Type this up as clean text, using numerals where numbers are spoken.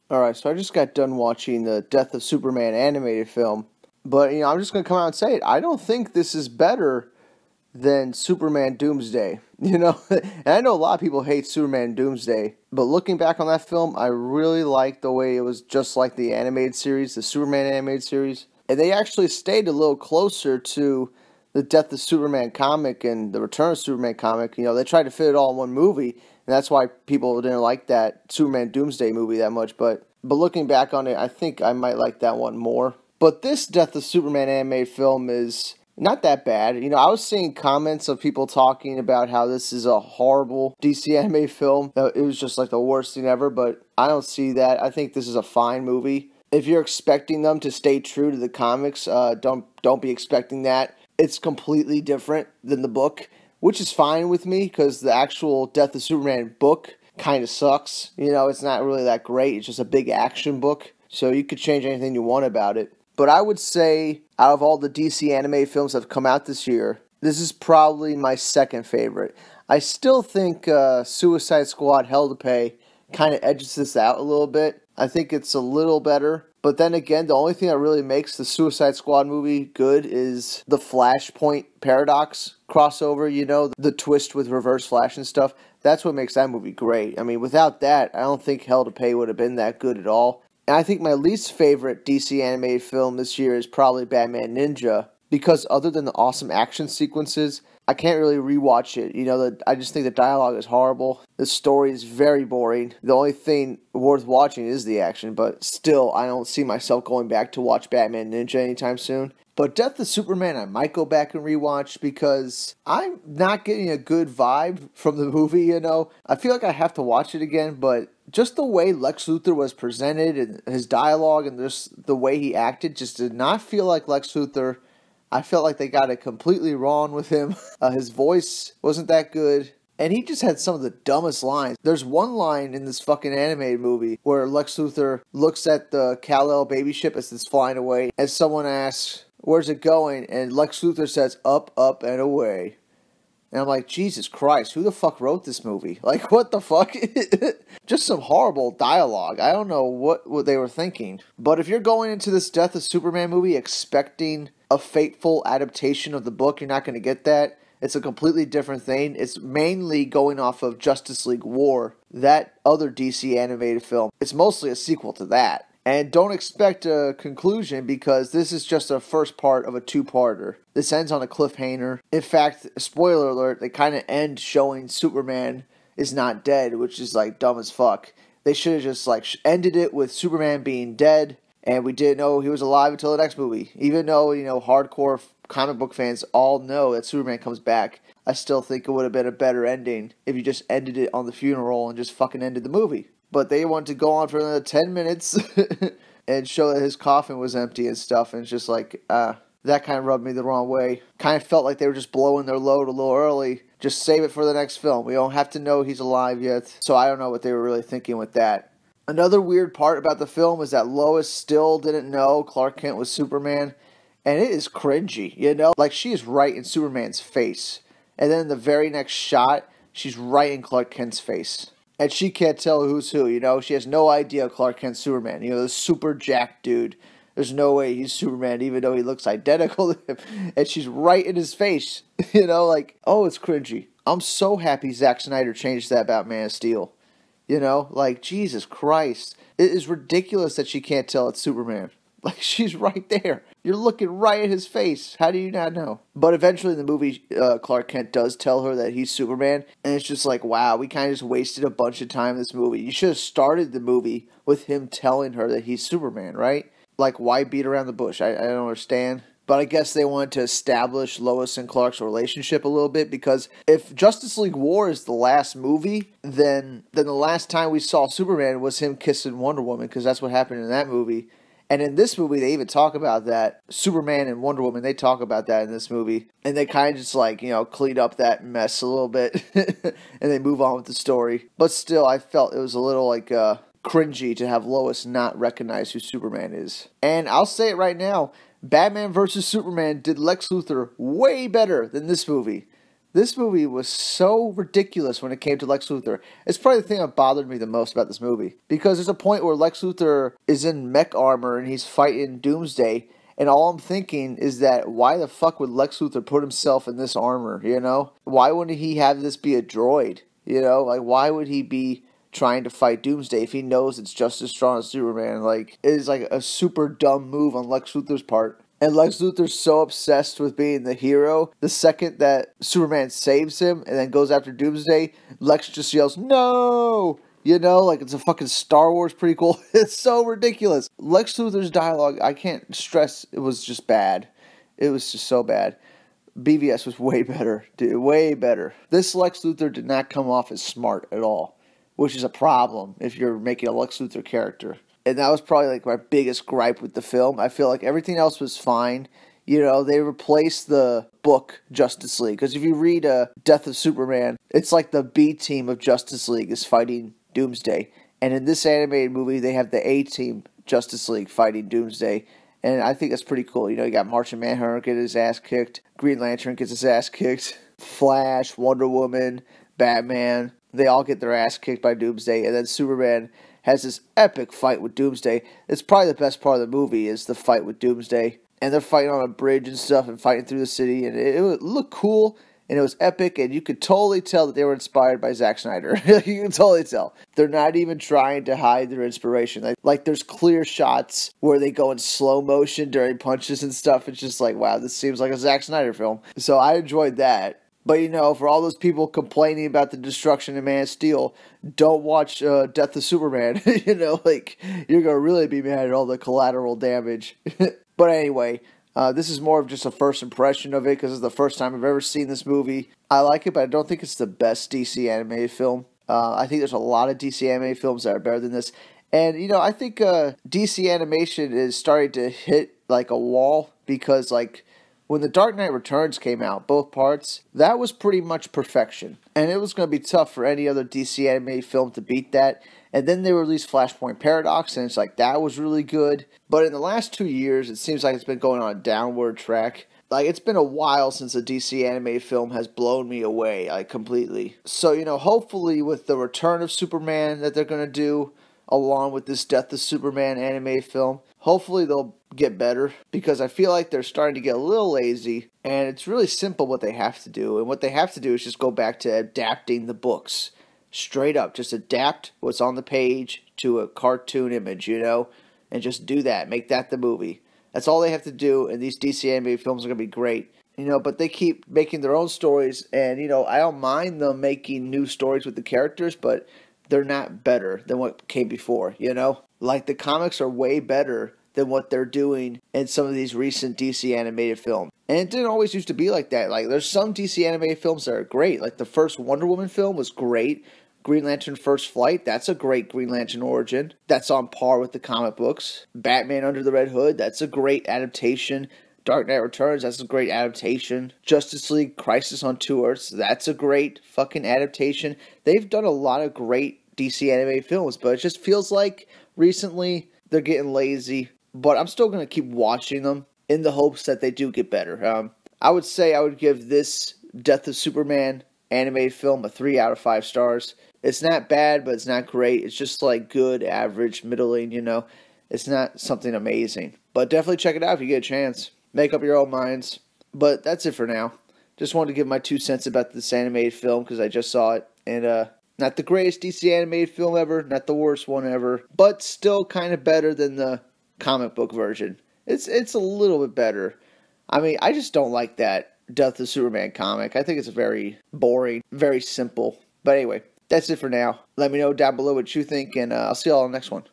Alright, so I just got done watching the Death of Superman animated film. But, I'm just going to come out and say it. I don't think this is better than Superman Doomsday. And I know a lot of people hate Superman Doomsday. But looking back on that film, I really liked the way it was just like the animated series, the Superman animated series. And they actually stayed a little closer to the Death of Superman comic and the Return of Superman comic. They tried to fit it all in one movie. And that's why people didn't like that Superman Doomsday movie that much. But looking back on it, I think I might like that one more. But this Death of Superman animated film is not that bad. I was seeing comments of people talking about how this is a horrible DC animated film. That it was just like the worst thing ever. But I don't see that. I think this is a fine movie. If you're expecting them to stay true to the comics, don't be expecting that. It's completely different than the book, which is fine with me because the actual Death of Superman book kind of sucks. It's not really that great. It's just a big action book. So you could change anything you want about it. But I would say out of all the DC animated films that have come out this year, this is probably my second favorite. I still think Suicide Squad Hell to Pay kind of edges this out a little bit. I think it's a little better. But then again, the only thing that really makes the Suicide Squad movie good is the Flashpoint Paradox crossover, the twist with Reverse Flash and stuff. That's what makes that movie great. I mean, without that, I don't think Hell to Pay would have been that good at all. And I think my least favorite DC animated film this year is probably Batman Ninja, because other than the awesome action sequences, I can't really rewatch it. I just think the dialogue is horrible. The story is very boring. The only thing worth watching is the action, but still, I don't see myself going back to watch Batman Ninja anytime soon. But Death of Superman, I might go back and rewatch because I'm not getting a good vibe from the movie, I feel like I have to watch it again, but just the way Lex Luthor was presented and his dialogue and just the way he acted just did not feel like Lex Luthor. I felt like they got it completely wrong with him. His voice wasn't that good. And he just had some of the dumbest lines. There's one line in this fucking animated movie where Lex Luthor looks at the Kal-El baby ship as it's flying away. And someone asks, "Where's it going?" And Lex Luthor says, "Up, up, and away." And I'm like, Jesus Christ, who the fuck wrote this movie? Like, what the fuck? Just some horrible dialogue. I don't know what they were thinking. But if you're going into this Death of Superman movie expecting a faithful adaptation of the book, you're not going to get that. It's a completely different thing. It's mainly going off of Justice League War, that other DC animated film. It's mostly a sequel to that. And don't expect a conclusion because this is just a first part of a two-parter. This ends on a cliffhanger. In fact, spoiler alert, they kind of end showing Superman is not dead, which is like dumb as fuck. They should have just ended it with Superman being dead, and we didn't know he was alive until the next movie. Even though, hardcore comic book fans all know that Superman comes back, I still think it would have been a better ending if you just ended it on the funeral and just fucking ended the movie. But they wanted to go on for another 10 minutes and show that his coffin was empty and stuff. And it's just like, that kind of rubbed me the wrong way. Kind of felt like they were just blowing their load a little early. Just save it for the next film. We don't have to know he's alive yet. So I don't know what they were really thinking with that. Another weird part about the film is that Lois still didn't know Clark Kent was Superman. And it is cringy, Like, she is right in Superman's face. And then in the very next shot, she's right in Clark Kent's face. And she can't tell who's who, She has no idea Clark Kent's Superman. The super jacked dude. There's no way he's Superman, even though he looks identical to him. And she's right in his face. It's cringy. I'm so happy Zack Snyder changed that about Man of Steel. Jesus Christ. It is ridiculous that she can't tell it's Superman. Like, she's right there. You're looking right at his face. How do you not know? But eventually in the movie, Clark Kent does tell her that he's Superman. And it's just like, wow, we kind of just wasted a bunch of time in this movie. You should have started the movie with him telling her that he's Superman, right? Like, why beat around the bush? I don't understand. But I guess they wanted to establish Lois and Clark's relationship a little bit, because if Justice League War is the last movie, then the last time we saw Superman was him kissing Wonder Woman, because that's what happened in that movie. And in this movie, they even talk about that. Superman and Wonder Woman, they talk about that in this movie. And they kind of just clean up that mess a little bit. And they move on with the story. But still, I felt it was a little cringy to have Lois not recognize who Superman is. And I'll say it right now, Batman vs. Superman did Lex Luthor way better than this movie. This movie was so ridiculous when it came to Lex Luthor. It's probably the thing that bothered me the most about this movie. Because there's a point where Lex Luthor is in mech armor and he's fighting Doomsday. And all I'm thinking is that why the fuck would Lex Luthor put himself in this armor, you know? Why wouldn't he have this be a droid, you know? Like, why would he be trying to fight Doomsday if he knows it's just as strong as Superman? Like, it is like a super dumb move on Lex Luthor's part. And Lex Luthor's so obsessed with being the hero, the second that Superman saves him and then goes after Doomsday, Lex just yells, "No!" You know, like it's a fucking Star Wars prequel. It's so ridiculous. Lex Luthor's dialogue, I can't stress, it was just bad. It was just so bad. BVS was way better, dude, way better. This Lex Luthor did not come off as smart at all, which is a problem if you're making a Lex Luthor character. And that was probably like my biggest gripe with the film. I feel like everything else was fine. You know, they replaced the book Justice League. Because if you read Death of Superman, it's like the B team of Justice League is fighting Doomsday. And in this animated movie, they have the A team Justice League fighting Doomsday. And I think that's pretty cool. You know, you got Martian Manhunter getting his ass kicked. Green Lantern gets his ass kicked. Flash, Wonder Woman, Batman. They all get their ass kicked by Doomsday. And then Superman has this epic fight with Doomsday. It's probably the best part of the movie is the fight with Doomsday. And they're fighting on a bridge and stuff and fighting through the city. And it looked cool. And it was epic. And you could totally tell that they were inspired by Zack Snyder. You can totally tell. They're not even trying to hide their inspiration. Like there's clear shots where they go in slow motion during punches and stuff. It's just like, wow, this seems like a Zack Snyder film. So I enjoyed that. But, you know, for all those people complaining about the destruction of Man of Steel, don't watch Death of Superman. You know, like, you're going to really be mad at all the collateral damage. But anyway, this is more of just a first impression of it because it's the first time I've ever seen this movie. I like it, but I don't think it's the best DC animated film. I think there's a lot of DC animated films that are better than this. And, you know, I think DC animation is starting to hit, like, a wall because, like, when The Dark Knight Returns came out, both parts, that was pretty much perfection. And it was going to be tough for any other DC animated film to beat that. And then they released Flashpoint Paradox, and it's like, that was really good. But in the last 2 years, it seems like it's been going on a downward track. Like, it's been a while since a DC animated film has blown me away, like, completely. So, you know, hopefully with the return of Superman that they're going to do, along with this Death of Superman animated film, hopefully they'll get better, because I feel like they're starting to get a little lazy, and it's really simple what they have to do, and what they have to do is just go back to adapting the books. Straight up, just adapt what's on the page to a cartoon image, you know, and just do that, make that the movie. That's all they have to do, and these DC animated films are going to be great. You know, but they keep making their own stories, and, you know, I don't mind them making new stories with the characters, but they're not better than what came before, you know? Like, the comics are way better than what they're doing in some of these recent DC animated films. And it didn't always used to be like that. Like, there's some DC animated films that are great. Like, the first Wonder Woman film was great. Green Lantern First Flight, that's a great Green Lantern origin. That's on par with the comic books. Batman Under the Red Hood, that's a great adaptation. Dark Knight Returns, that's a great adaptation. Justice League Crisis on Two Earths, that's a great fucking adaptation. They've done a lot of great DC animated films, but it just feels like recently they're getting lazy. But I'm still going to keep watching them in the hopes that they do get better. I would say I would give this Death of Superman animated film a 3 out of 5 stars. It's not bad, but it's not great. It's just like good, average, middling, you know. It's not something amazing. But definitely check it out if you get a chance. Make up your own minds. But that's it for now. Just wanted to give my 2 cents about this animated film because I just saw it. And not the greatest DC animated film ever, not the worst one ever, but still kind of better than the comic book version. It's a little bit better. I mean, I just don't like that Death of Superman comic. I think it's very boring, very simple. But anyway, that's it for now. Let me know down below what you think, and I'll see you all on the next one.